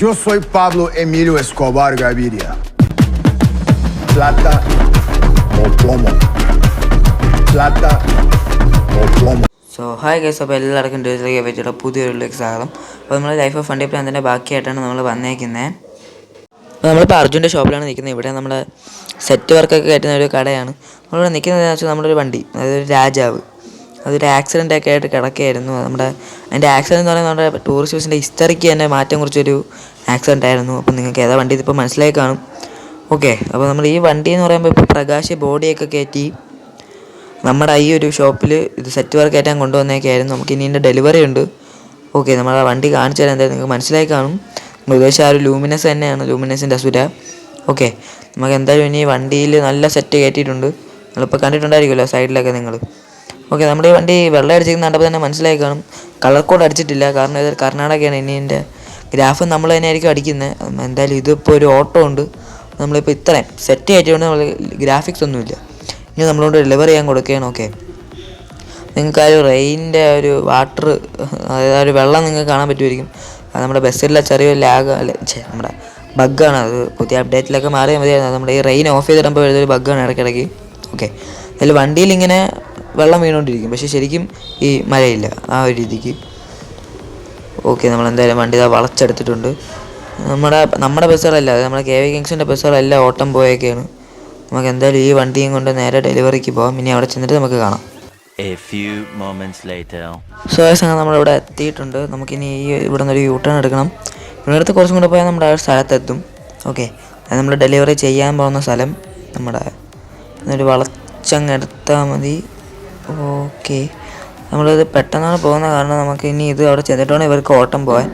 Yo soy Pablo Emilio Escobar Gaviria. Plata o plomo. Plata o plomo. So hi guys, അപ്പോൾ എല്ലാവർക്കും ഡേസിലേക്ക് പറ്റിയുള്ള പുതിയൊരു സ്വാഗതം. അപ്പോൾ നമ്മൾ ലൈഫ് ഓഫ് ഫണ്ടി പ്ലാനിൻ്റെ ബാക്കിയായിട്ടാണ് നമ്മൾ വന്നേക്കുന്നത്. അപ്പോൾ നമ്മളിപ്പോൾ അർജുൻ്റെ ഷോപ്പിലാണ് നിൽക്കുന്നത്. ഇവിടെ നമ്മൾ സെറ്റ് വർക്കൊക്കെ കയറ്റുന്ന ഒരു കടയാണ്. നമ്മളിവിടെ നിൽക്കുന്നതെന്ന് വെച്ചാൽ നമ്മുടെ ഒരു വണ്ടി, അതായത് ഒരു രാജാവ്, അതൊരു ആക്സിഡൻ്റൊക്കെ ആയിട്ട് കിടക്കുകയായിരുന്നു. അതിൻ്റെ ആക്സിഡൻറ്റ് എന്ന് പറയുന്നത് നമ്മുടെ ടൂറിസ്റ്റ് ബസ്സിൻ്റെ ഹിസ്റ്ററിക്ക് തന്നെ മാറ്റം കുറിച്ചൊരു ആക്സിഡൻ്റ് ആയിരുന്നു. അപ്പോൾ നിങ്ങൾക്ക് ഏതാ വണ്ടി ഇതിപ്പോൾ മനസ്സിലായി കാണും. ഓക്കെ, അപ്പോൾ നമ്മൾ ഈ വണ്ടി എന്ന് പറയുമ്പോൾ ഇപ്പോൾ പ്രകാശ് ബോഡിയൊക്കെ കയറ്റി നമ്മുടെ ഈ ഒരു ഷോപ്പിൽ ഇത് സെറ്റ് വർക്ക് കയറ്റാൻ കൊണ്ടുവന്നേക്കായിരുന്നു. നമുക്ക് ഇനി ഇതിൻ്റെ ഡെലിവറി ഉണ്ട്. ഓക്കെ, നമ്മൾ ആ വണ്ടി കാണിച്ചു തരാൻ എന്തായാലും നിങ്ങൾക്ക് മനസ്സിലായി കാണും. നമ്മൾ ഉദ്ദേശിച്ച ആ ഒരു ലൂമിനസ് തന്നെയാണ്, ലൂമിനസിൻ്റെ അസുര. ഓക്കെ, നമുക്ക് എന്തായാലും ഇനി വണ്ടിയിൽ നല്ല സെറ്റ് കയറ്റിയിട്ടുണ്ട്. നിങ്ങളിപ്പോൾ കണ്ടിട്ടുണ്ടായിരിക്കുമല്ലോ സൈഡിലൊക്കെ നിങ്ങൾ. ഓക്കെ, നമ്മുടെ ഈ വണ്ടി വെള്ളം അടിച്ചിരിക്കുന്ന കണ്ടപ്പോൾ തന്നെ മനസ്സിലായി കാണും. കളർ കോഡ് അടിച്ചിട്ടില്ല, കാരണം ഇത് കർണാടകയാണ്. ഇനി ഇതിൻ്റെ ഗ്രാഫ് നമ്മൾ തന്നെ ആയിരിക്കും അടിക്കുന്നത്. എന്തായാലും ഇതിപ്പോൾ ഒരു ഓട്ടോ ഉണ്ട്. നമ്മളിപ്പോൾ ഇത്രയും സെറ്റ് കയറ്റിക്കൊണ്ട് നമ്മൾ ഗ്രാഫിക്സ് ഒന്നുമില്ല. ഇനി നമ്മളോട് ഡെലിവറി ചെയ്യാൻ കൊടുക്കുകയാണ്. ഓക്കെ, നിങ്ങൾക്ക് ആ ഒരു റെയിനിൻ്റെ ഒരു വാട്ടർ, അതായത് ആ ഒരു വെള്ളം നിങ്ങൾക്ക് കാണാൻ പറ്റുമായിരിക്കും. അത് നമ്മുടെ ബസ്സിലെ ചെറിയൊരു ലാഗ്, നമ്മുടെ ബഗ്ഗാണ്. അത് പുതിയ അപ്ഡേറ്റിലൊക്കെ മാറിയാൽ മതിയായിരുന്നു. നമ്മുടെ ഈ റെയിൻ ഓഫ് ചെയ്തിടുമ്പോൾ എഴുതൊരു ബഗ്ഗാണ് ഇടയ്ക്കിടയ്ക്ക്. ഓക്കെ, അതിൽ വണ്ടിയിൽ ഇങ്ങനെ വെള്ളം വീണുകൊണ്ടിരിക്കും, പക്ഷേ ശരിക്കും ഈ മഴയില്ല ആ ഒരു രീതിക്ക്. ഓക്കെ, നമ്മളെന്തായാലും വണ്ടി ഇതാ വളച്ചെടുത്തിട്ടുണ്ട്. നമ്മുടെ ബസ്സുകളല്ല, അത് നമ്മുടെ കെ വി കിങ്സിൻ്റെ ബസ്സുകളെല്ലാം ഓട്ടം പോയൊക്കെയാണ്. നമുക്ക് എന്തായാലും ഈ വണ്ടിയും കൊണ്ട് നേരെ ഡെലിവറിക്ക് പോകാം. ഇനി അവിടെ ചെന്നിട്ട് നമുക്ക് കാണാം. സോ നമ്മളിവിടെ എത്തിയിട്ടുണ്ട്. നമുക്കിനി ഇവിടെ നിന്നൊരു യൂട്ടേൺ എടുക്കണം. ഇവിടെ അടുത്ത് കുറച്ചും കൂടെ പോയാൽ നമ്മുടെ ആ ഒരു സ്ഥലത്തെത്തും. ഓക്കെ, അത് നമ്മൾ ഡെലിവറി ചെയ്യാൻ പോകുന്ന സ്ഥലം നമ്മുടെ ഒരു വളച്ചങ്ങ് എടുത്താൽ മതി. ഓക്കെ, നമ്മളിത് പെട്ടെന്നാണ് പോകുന്ന കാരണം നമുക്ക് ഇനി ഇത് അവിടെ ചെന്നിട്ട് വേണം ഇവർക്ക് ഓട്ടം പോകാൻ.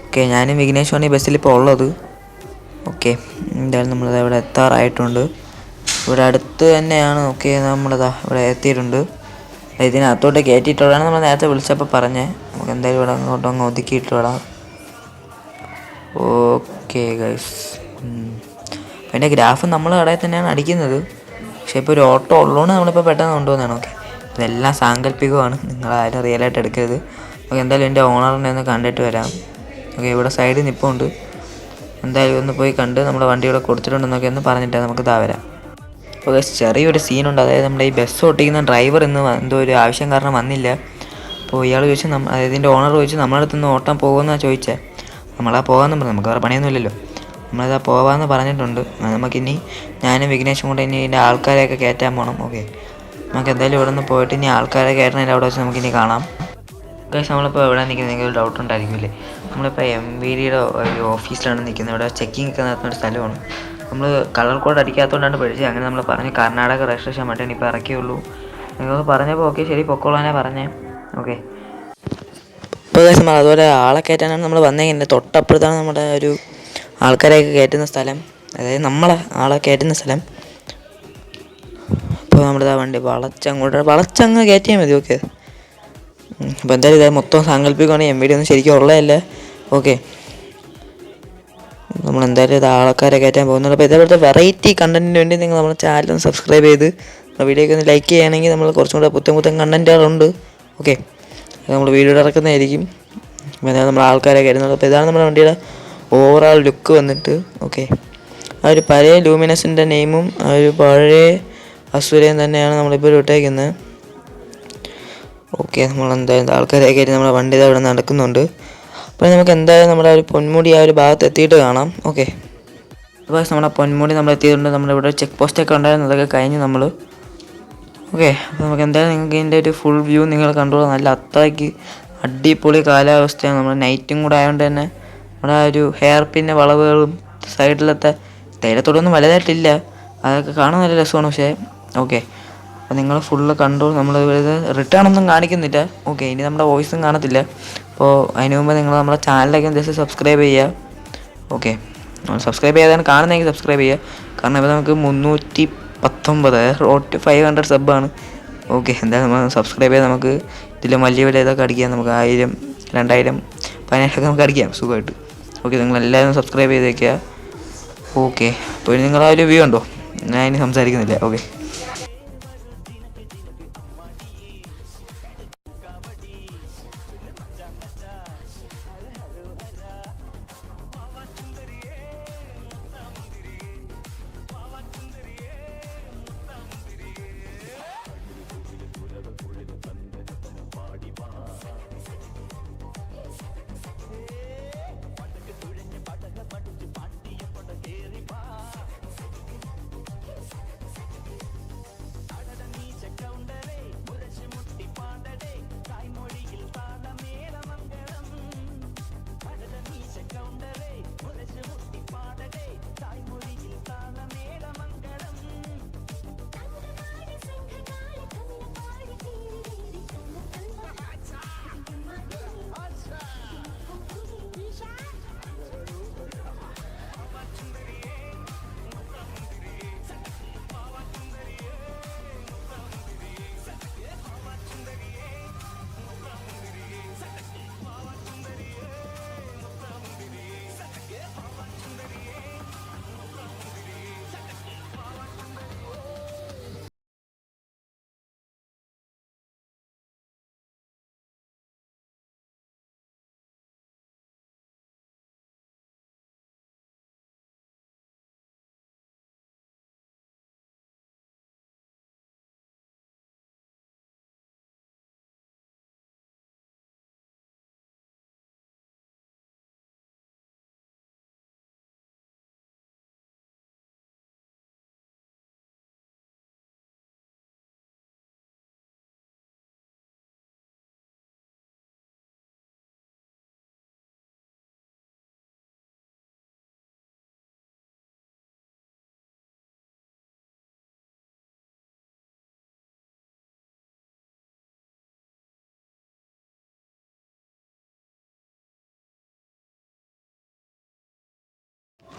ഓക്കെ, ഞാനും വിഘ്നേഷുമാണ് ഈ ബസ്സിൽ ഇപ്പോൾ ഉള്ളത്. ഓക്കെ, എന്തായാലും നമ്മളിത് ഇവിടെ എത്താറായിട്ടുണ്ട്. ഇവിടെ അടുത്ത് തന്നെയാണ്. ഓക്കെ, നമ്മളിതാ ഇവിടെ എത്തിയിട്ടുണ്ട്. ഇതിനകത്തോട്ട് കയറ്റിയിട്ടുള്ളതാണ് നമ്മൾ നേരത്തെ വിളിച്ചപ്പോൾ പറഞ്ഞത്. നമുക്ക് എന്തായാലും ഇവിടെ അങ്ങ് ഒതുക്കിയിട്ട് വിടാം. ഓക്കെ ഗൈസ്, അതിൻ്റെ ഗ്രാഫ് നമ്മൾ കടയിൽ തന്നെയാണ് അടിക്കുന്നത്. പക്ഷേ ഇപ്പോൾ ഒരു ഓട്ടോ ഉള്ളതുകൊണ്ട് നമ്മളിപ്പോൾ പെട്ടെന്ന് കൊണ്ടുവന്നതാണ്. ഓക്കെ, ഇതെല്ലാം സാങ്കല്പികമാണ്, നിങ്ങളാരും റിയലായിട്ട് എടുക്കരുത്. നമുക്ക് എന്തായാലും എൻ്റെ ഓണറിനെ ഒന്ന് കണ്ടിട്ട് വരാം. ഓക്കെ, ഇവിടെ സൈഡിൽ നിൽപ്പുണ്ട്. എന്തായാലും ഒന്ന് പോയി കണ്ട് നമ്മുടെ വണ്ടി ഇവിടെ കൊടുത്തിട്ടുണ്ടെന്നൊക്കെ ഒന്ന് പറഞ്ഞിട്ട് നമുക്ക് ഇതാ വരാം. അപ്പോൾ ചെറിയൊരു സീനുണ്ട്. അതായത് നമ്മുടെ ഈ ബസ് ഓട്ടിക്കുന്ന ഡ്രൈവർ ഇന്ന് എന്തോ ഒരു ആവശ്യം കാരണം വന്നില്ല. അപ്പോൾ ഇയാൾ ചോദിച്ചു, അതായത് ഇതിൻ്റെ ഓണർ ചോദിച്ചു നമ്മുടെ അടുത്ത് നിന്ന് ഓട്ടം പോകുമെന്നാണ് ചോദിച്ചത്. നമ്മളാ പോകാമെന്ന് പറഞ്ഞു, നമുക്ക് വേറെ പണിയൊന്നുമില്ലല്ലോ. നമ്മളിതാ പോകാമെന്ന് പറഞ്ഞിട്ടുണ്ട്. നമുക്കിനി ഞാനും വിഘ്നേഷും കൂടെ ഇനി ഇതിൻ്റെ ആൾക്കാരെയൊക്കെ കയറ്റാൻ പോകണം. ഓക്കെ, നമുക്ക് എന്തായാലും ഇവിടെ നിന്ന് പോയിട്ട് ഇനി ആൾക്കാരെ കയറ്റണതിൻ്റെ അവിടെ വെച്ച് നമുക്കിനി കാണാം. ഗൈസ്, നമ്മളിപ്പോൾ എവിടെ നിൽക്കുന്നത് നിങ്ങൾക്ക് ഡൗട്ട് ഉണ്ടായിരിക്കില്ലേ. നമ്മളിപ്പോൾ VIEDO ഒരു ഓഫീസിലാണ് നിൽക്കുന്നത്. ഇവിടെ ചെക്കിംഗ് ഒക്കെ നടത്തുന്ന ഒരു സ്ഥലമാണ്. നമ്മൾ കളർ കോഡ് അടിക്കാത്തതുകൊണ്ടാണ് പഠിച്ചത്. അങ്ങനെ നമ്മൾ പറഞ്ഞ് കർണാടക രജിസ്ട്രേഷൻ മറ്റാണ് ഇപ്പോൾ ഇറക്കിയുള്ളൂ. നിങ്ങൾക്ക് പറഞ്ഞപ്പോൾ ഓക്കെ ശരി പൊക്കോളാനെ പറഞ്ഞേ. ഓക്കെ, ഇപ്പോൾ ഗൈസ് നമ്മൾ അതുപോലെ ആളെ കയറ്റാനാണ് നമ്മൾ വന്നേക്കുന്നത്. തൊട്ടപ്പുറത്താണ് നമ്മുടെ ഒരു ആൾക്കാരെയൊക്കെ കയറ്റുന്ന സ്ഥലം, അതായത് നമ്മളെ ആളെ കയറ്റുന്ന സ്ഥലം. അപ്പോൾ നമ്മുടെ വണ്ടി വളച്ചങ്ങ് കയറ്റിയാൽ മതി. ഓക്കെ, അപ്പോൾ എന്തായാലും ഇത് മൊത്തം സാങ്കല്പികമാണ്, VIEDO ഒന്നും ശരിക്കും ഉള്ളതല്ല. ഓക്കെ, നമ്മളെന്തായാലും ഇത് ആൾക്കാരെ കയറ്റാൻ പോകുന്നുണ്ട്. അപ്പോൾ ഇതേപോലത്തെ വെറൈറ്റി കണ്ടൻറ്റിന് വേണ്ടി നിങ്ങൾ നമ്മുടെ ചാനൽ സബ്സ്ക്രൈബ് ചെയ്ത് വീഡിയോയ്ക്ക് ഒന്ന് ലൈക്ക് ചെയ്യുകയാണെങ്കിൽ നമ്മൾ കുറച്ചും കൂടെ പുത്തൻ കണ്ടൻറ്റുകളുണ്ട്. ഓക്കെ, നമ്മൾ വീഡിയോ ഇറക്കുന്നതായിരിക്കും. അപ്പോൾ അതാണ് നമ്മൾ ആൾക്കാരെ കയറ്റുന്നത്. അപ്പോൾ ഇതാണ് നമ്മുടെ വണ്ടിയുടെ ഓവറോൾ ലുക്ക് വന്നിട്ട്. ഓക്കെ, ആ ഒരു പഴയ ലൂമിനസിൻ്റെ നെയിമും ആ ഒരു പഴയ അസുരയും തന്നെയാണ് നമ്മളിപ്പോൾ ഇട്ടേക്കുന്നത്. ഓക്കെ, നമ്മളെന്തായാലും ആൾക്കാരെ കയറ്റി നമ്മുടെ വണ്ടി ഇവിടെ നടക്കുന്നുണ്ട്. അപ്പോൾ നമുക്ക് എന്തായാലും നമ്മുടെ ഒരു പൊന്മുടി ആ ഒരു ഭാഗത്ത് എത്തിയിട്ട് കാണാം. ഓക്കെ, അപ്പോൾ നമ്മുടെ പൊന്മുടി നമ്മൾ എത്തിയിട്ടുണ്ട്. നമ്മളിവിടെ ചെക്ക് പോസ്റ്റൊക്കെ ഉണ്ടായിരുന്നു, അതൊക്കെ കഴിഞ്ഞ് നമ്മൾ. ഓക്കെ, അപ്പോൾ നമുക്ക് എന്തായാലും നിങ്ങൾക്ക് ഇതിൻ്റെ ഒരു ഫുൾ വ്യൂ നിങ്ങൾ കണ്ടോളൂ. നല്ല അത്രയ്ക്ക് അടിപൊളി കാലാവസ്ഥയാണ്. നമ്മൾ നൈറ്റും കൂടെ ആയതുകൊണ്ട് തന്നെ നമ്മുടെ ആ ഒരു ഹെയർ പിൻ്റെ വളവുകളും സൈഡിലത്തെ തേയിലത്തോടൊന്നും വലുതായിട്ടില്ല, അതൊക്കെ കാണാൻ നല്ല രസമാണ്. പക്ഷേ ഓക്കെ, അപ്പോൾ നിങ്ങൾ ഫുള്ള് കണ്ടോളൂ. നമ്മൾ ഇത് റിട്ടേൺ ഒന്നും കാണിക്കുന്നില്ല. ഓക്കെ, ഇനി നമ്മുടെ വോയിസും കാണത്തില്ല. അപ്പോൾ അതിന് മുമ്പ് നിങ്ങൾ നമ്മുടെ ചാനലിലേക്ക് ജസ്റ്റ് സബ്സ്ക്രൈബ് ചെയ്യുക. ഓക്കെ, നമ്മൾ സബ്സ്ക്രൈബ് ചെയ്യാതാണ് കാണുന്നതെങ്കിൽ സബ്സ്ക്രൈബ് ചെയ്യുക. കാരണം ഇപ്പോൾ നമുക്ക് 319 റോഡ് ടു 500 സബ്ബാണ്. ഓക്കെ, എന്തായാലും നമ്മൾ സബ്സ്ക്രൈബ് ചെയ്താൽ നമുക്ക് ഇതിൽ വലിയ ഇതൊക്കെ അടിക്കാം. നമുക്ക് 1000, 2000, 10,000 നമുക്ക് അടിക്കാം സുഖമായിട്ട്. ഓക്കെ, നിങ്ങളെല്ലാവരും സബ്സ്ക്രൈബ് ചെയ്ത് വയ്ക്കുക. ഓക്കെ, അപ്പോൾ നിങ്ങൾ ആ ഒരു വ്യൂ ഉണ്ടോ, ഞാൻ ഇനി സംസാരിക്കുന്നില്ല. ഓക്കെ,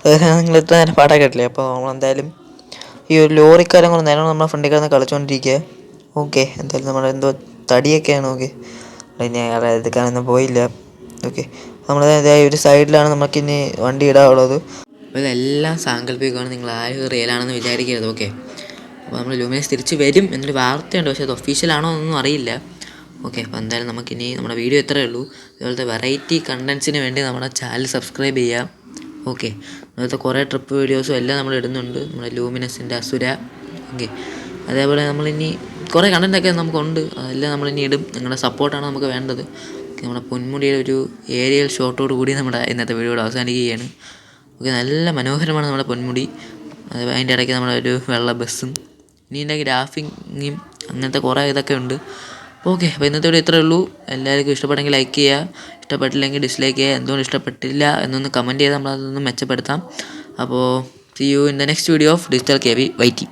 നിങ്ങൾ ഇത്ര നേരം പാട്ടൊക്കെ കേട്ടില്ലേ. അപ്പോൾ നമ്മളെന്തായാലും ഈ ഒരു ലോറിക്കാരൻ കൂടെ നേരം നമ്മുടെ ഫ്രണ്ടിൽ കിടന്ന് കളിച്ചുകൊണ്ടിരിക്കുക. ഓക്കെ, എന്തായാലും നമ്മളെന്തോ തടിയൊക്കെയാണ്. ഓക്കെ, ഞാൻ എടുക്കാനൊന്നും പോയില്ല. ഓക്കെ, നമ്മൾ ഒരു സൈഡിലാണ് നമുക്കിനി വണ്ടി ഇടാനുള്ളത്. അപ്പോൾ ഇതെല്ലാം സാങ്കല്പികമാണ്, നിങ്ങൾ ആരും റിയലാണെന്ന് വിചാരിക്കരുത്. ഓക്കെ, അപ്പോൾ നമ്മൾ ലൂമിനസ് തിരിച്ച് വരും എന്നൊരു വാർത്തയുണ്ട്, പക്ഷേ അത് ഒഫീഷ്യലാണോ എന്നൊന്നും അറിയില്ല. ഓക്കെ, അപ്പോൾ എന്തായാലും നമുക്കിനി നമ്മുടെ വീഡിയോ ഇത്രയേ ഉള്ളൂ. ഇതുപോലത്തെ വെറൈറ്റി കണ്ടൻസിന് വേണ്ടി നമ്മുടെ ചാനൽ സബ്സ്ക്രൈബ് ചെയ്യാം. ഓക്കെ, അതുപോലത്തെ കുറേ ട്രിപ്പ് വീഡിയോസും എല്ലാം നമ്മൾ ഇടുന്നുണ്ട്, നമ്മുടെ ലൂമിനസിൻ്റെ അസുര. ഓക്കെ, അതേപോലെ നമ്മളിനി കുറേ കണ്ടൻറ്റൊക്കെ നമുക്കുണ്ട്, അതെല്ലാം നമ്മളിനി ഇടും. നിങ്ങളുടെ സപ്പോർട്ടാണ് നമുക്ക് വേണ്ടത്. നമ്മുടെ പൊന്മുടിയുടെ ഒരു ഏരിയൽ ഷോട്ടോട് കൂടി നമ്മുടെ ഇന്നത്തെ വീഡിയോയുടെ അവസാനിക്കുകയാണ്. ഓക്കെ, നല്ല മനോഹരമാണ് നമ്മുടെ പൊന്മുടി. അതിൻ്റെ ഇടയ്ക്ക് നമ്മുടെ ഒരു വെള്ള ബസ്സും ഇനി ഇതിൻ്റെ ഗ്രാഫിങ്ങും അങ്ങനത്തെ കുറേ ഇതൊക്കെ ഉണ്ട്. ഓക്കെ, അപ്പോൾ ഇന്നത്തെ വീഡിയോ ഇത്രയേ ഉള്ളൂ. എല്ലാവർക്കും ഇഷ്ടപ്പെട്ടെങ്കിൽ ലൈക്ക് ചെയ്യുക, ഇഷ്ടപ്പെട്ടില്ലെങ്കിൽ ഡിസ്ലൈക്ക് ചെയ്യുക. എന്തുകൊണ്ട് ഇഷ്ടപ്പെട്ടില്ല എന്നൊന്ന് കമൻറ്റ് ചെയ്ത് നമ്മളതൊന്ന് മെച്ചപ്പെടുത്താം. അപ്പോൾ see you in the next video of digital K V വൈറ്റി.